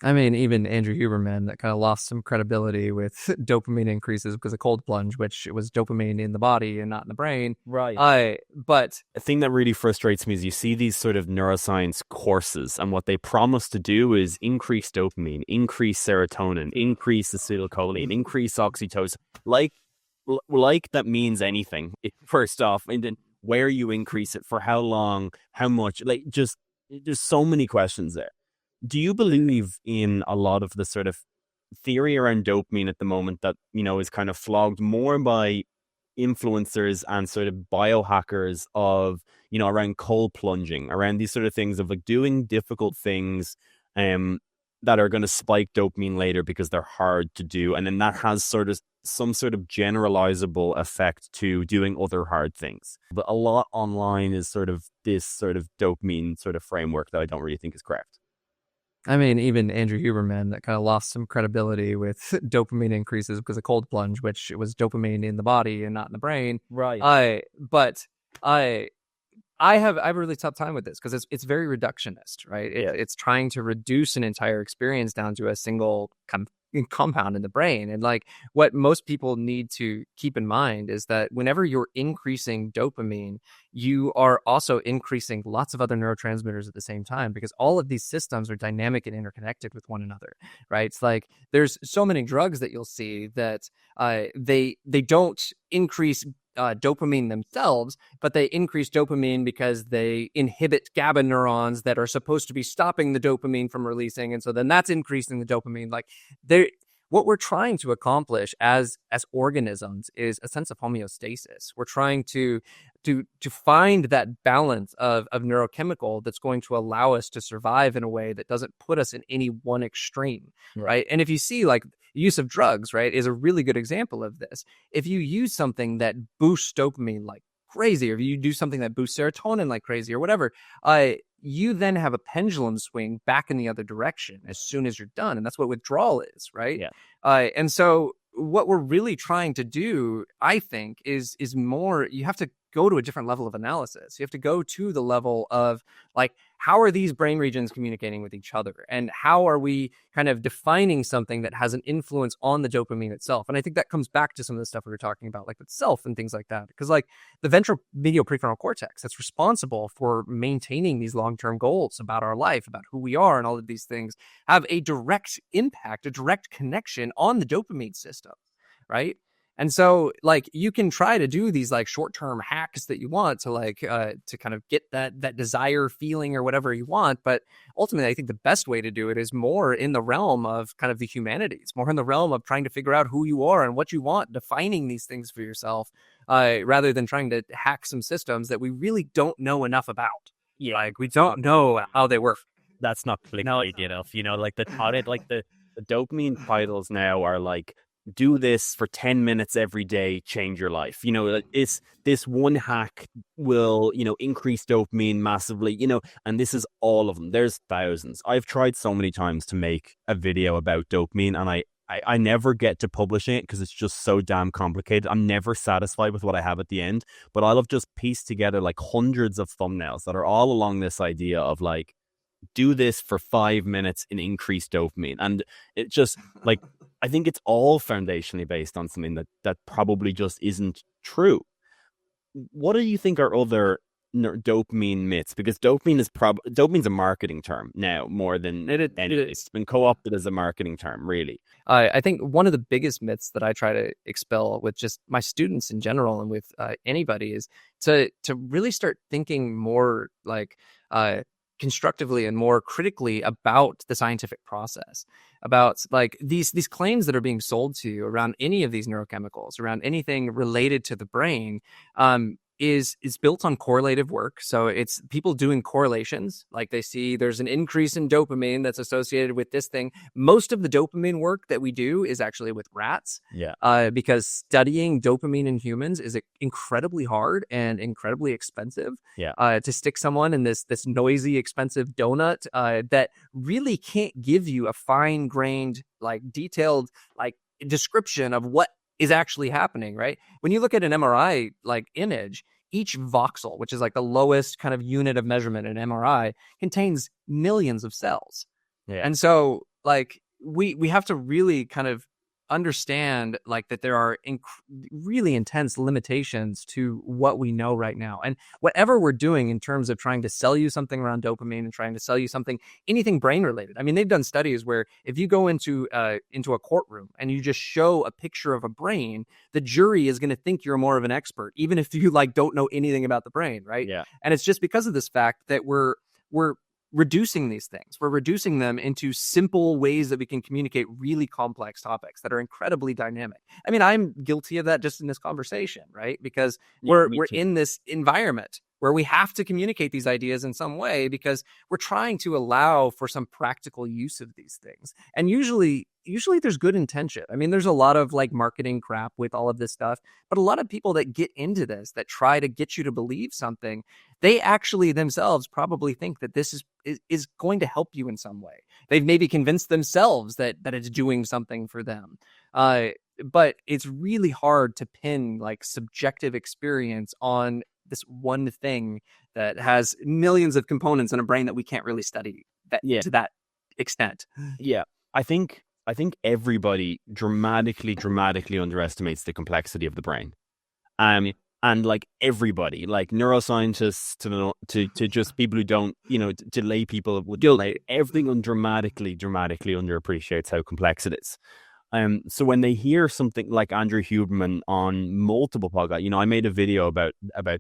I mean, even Andrew Huberman that kind of lost some credibility with dopamine increases because of cold plunge, which it was dopamine in the body and not in the brain. Right. But A thing that really frustrates me is you see these sort of neuroscience courses, and what they promise to do is increase dopamine, increase serotonin, increase acetylcholine, increase oxytocin. Like, like that means anything. First off, and then where you increase it, for how long, how much, like just there's so many questions there. Do you believe in a lot of the sort of theory around dopamine at the moment that, is kind of flogged more by influencers and sort of biohackers of, around cold plunging, around these sort of things of like doing difficult things that are going to spike dopamine later because they're hard to do. And then that has sort of some sort of generalizable effect to doing other hard things. But a lot online is sort of this sort of dopamine sort of framework that I don't really think is correct. I mean, even Andrew Huberman that kind of lost some credibility with dopamine increases because of cold plunge, which it was dopamine in the body and not in the brain. Right. But I I have a really tough time with this because it's very reductionist, right? Yeah. It's trying to reduce an entire experience down to a single compound in the brain. And like what most people need to keep in mind is that whenever you're increasing dopamine, you are also increasing lots of other neurotransmitters at the same time, because all of these systems are dynamic and interconnected with one another, right? It's like there's so many drugs that you'll see that they don't increase dopamine themselves, but they increase dopamine because they inhibit GABA neurons that are supposed to be stopping the dopamine from releasing. And so then that's increasing the dopamine. Like what we're trying to accomplish as organisms is a sense of homeostasis. We're trying to find that balance of neurochemical that's going to allow us to survive in a way that doesn't put us in any one extreme, right? And if you see like use of drugs, right, is a really good example of this. If you use something that boosts dopamine like crazy, or if you do something that boosts serotonin like crazy or whatever, you then have a pendulum swing back in the other direction as soon as you're done. And that's what withdrawal is, right? Yeah. And so what we're really trying to do, I think, is more, you have to go to a different level of analysis. You have to go to the level of like, how are these brain regions communicating with each other? And how are we kind of defining something that has an influence on the dopamine itself? And I think that comes back to some of the stuff we were talking about, like with self and things like that. Because like the ventral medial prefrontal cortex that's responsible for maintaining these long-term goals about our life, about who we are, and all of these things have a direct impact, a direct connection on the dopamine system, right? And so like you can try to do these like short-term hacks that you want to like to kind of get that desire feeling or whatever you want, but ultimately I think the best way to do it is more in the realm of kind of the humanities, more in the realm of trying to figure out who you are and what you want, defining these things for yourself, rather than trying to hack some systems that we really don't know enough about. Yeah. Like we don't know how they work. That's not clickbait enough, like the dopamine titles now are like, do this for 10 minutes every day, change your life. It's this one hack will, increase dopamine massively, and this is all of them. There's thousands. I've tried so many times to make a video about dopamine, and I never get to publishing it because it's just so damn complicated. I'm never satisfied with what I have at the end, but I'll have just pieced together like hundreds of thumbnails that are all along this idea of like, do this for 5 minutes and increase dopamine. And it just like, I think it's all foundationally based on something that probably just isn't true. What do you think are other dopamine myths? Because dopamine's a marketing term now more than it's been co-opted as a marketing term, really. I think one of the biggest myths that I try to expel with just my students in general and with anybody is to really start thinking more like constructively and more critically about the scientific process, about like these claims that are being sold to you around any of these neurochemicals, around anything related to the brain, is built on correlative work. So it's people doing correlations, like they see there's an increase in dopamine that's associated with this thing. Most of the dopamine work that we do is actually with rats, because studying dopamine in humans is incredibly hard and incredibly expensive. To stick someone in this noisy, expensive donut that really can't give you a fine-grained, like detailed, like description of what is actually happening, right? When you look at an MRI like image, each voxel, which is like the lowest kind of unit of measurement in MRI, contains millions of cells. And so like we have to really kind of understand like that there are really intense limitations to what we know right now, and whatever we're doing in terms of trying to sell you something around dopamine and trying to sell you something, anything brain related. I mean, they've done studies where if you go into a courtroom and you just show a picture of a brain, the jury is going to think you're more of an expert even if you like don't know anything about the brain, right? Yeah. And it's just because of this fact that we're reducing these things. We're reducing them into simple ways that we can communicate really complex topics that are incredibly dynamic. I mean, I'm guilty of that just in this conversation, right? Because we're in this environment where we have to communicate these ideas in some way because we're trying to allow for some practical use of these things. And usually there's good intention. I mean, there's a lot of like marketing crap with all of this stuff, but a lot of people that get into this, that try to get you to believe something, they actually themselves probably think that this is going to help you in some way. They've maybe convinced themselves that it's doing something for them. But it's really hard to pin like subjective experience on this one thing that has millions of components in a brain that we can't really study to that extent. Yeah. I think everybody dramatically underestimates the complexity of the brain. And like everybody, like neuroscientists to just people who don't, to lay people would lay everything dramatically underappreciates how complex it is. So when they hear something like Andrew Huberman on multiple podcasts, I made a video about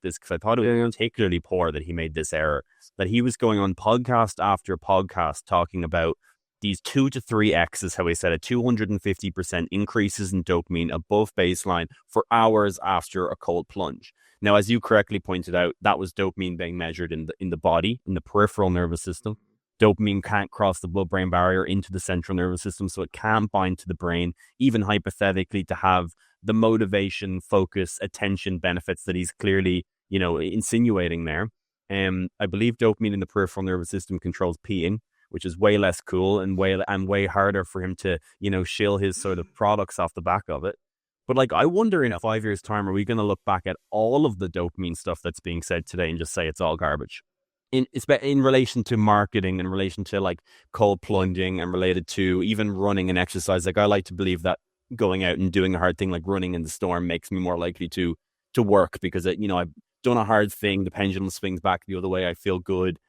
this because I thought it was particularly poor that he made this error, that he was going on podcast after podcast talking about these 2 to 3x is how he said it, 250% increases in dopamine above baseline for hours after a cold plunge. Now, as you correctly pointed out, that was dopamine being measured in the body, in the peripheral nervous system. Dopamine can't cross the blood-brain barrier into the central nervous system, so it can't bind to the brain, even hypothetically to have the motivation, focus, attention benefits that he's clearly, insinuating there. I believe dopamine in the peripheral nervous system controls peeing, which is way less cool and way harder for him to, shill his sort of products off the back of it. But like, I wonder in 5 years' time, are we going to look back at all of the dopamine stuff that's being said today and just say it's all garbage? In relation to marketing, in relation to like cold plunging, and related to even running and exercise. Like, I like to believe that going out and doing a hard thing like running in the storm makes me more likely to work because I've done a hard thing. The pendulum swings back the other way. I feel good.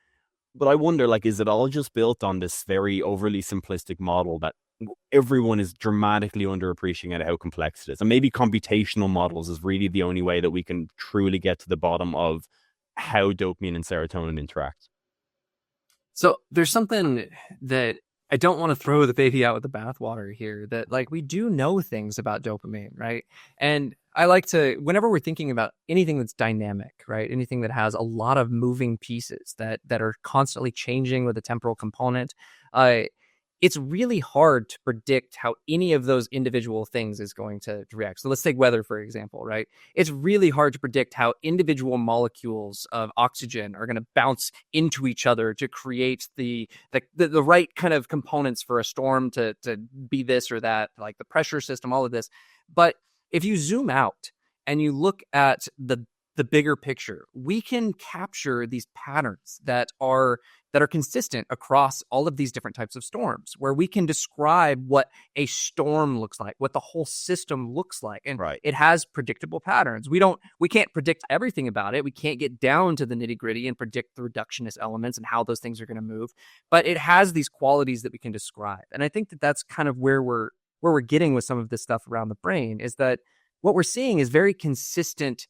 But I wonder, like, is it all just built on this very overly simplistic model that everyone is dramatically underappreciating how complex it is? And maybe computational models is really the only way that we can truly get to the bottom of how dopamine and serotonin interact. So there's something that I don't want to throw the baby out with the bathwater here, that like we do know things about dopamine, right? And I like to, whenever we're thinking about anything that's dynamic, right? Anything that has a lot of moving pieces that are constantly changing with a temporal component, it's really hard to predict how any of those individual things is going to react. So let's take weather, for example, right? It's really hard to predict how individual molecules of oxygen are going to bounce into each other to create the right kind of components for a storm to be this or that, like the pressure system, all of this. But if you zoom out and you look at the bigger picture, we can capture these patterns that are consistent across all of these different types of storms, where we can describe what a storm looks like, what the whole system looks like. And It has predictable patterns. We can't predict everything about it. We can't get down to the nitty-gritty and predict the reductionist elements and how those things are going to move, but it has these qualities that we can describe. And I think that that's kind of where we're getting with some of this stuff around the brain, is that what we're seeing is very consistent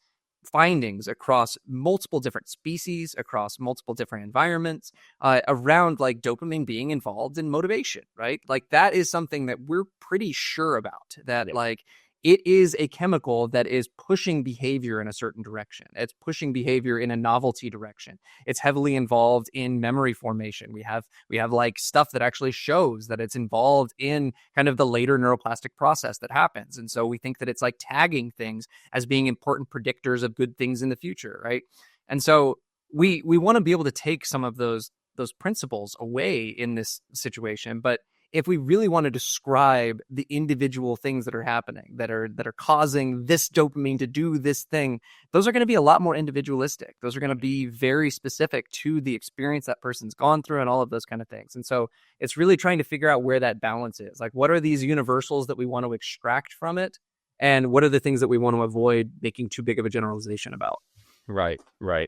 findings across multiple different species, across multiple different environments, around like dopamine being involved in motivation, right? Like that is something that we're pretty sure about, that like it is a chemical that is pushing behavior in a certain direction. It's pushing behavior in a novelty direction. It's heavily involved in memory formation. We have like stuff that actually shows that it's involved in kind of the later neuroplastic process that happens. And so we think that it's like tagging things as being important predictors of good things in the future, right? And so we want to be able to take some of those principles away in this situation, but if we really want to describe the individual things that are happening, that are causing this dopamine to do this thing, those are going to be a lot more individualistic. Those are going to be very specific to the experience that person's gone through and all of those kind of things. And so it's really trying to figure out where that balance is. Like, what are these universals that we want to extract from it? And what are the things that we want to avoid making too big of a generalization about? Right, right.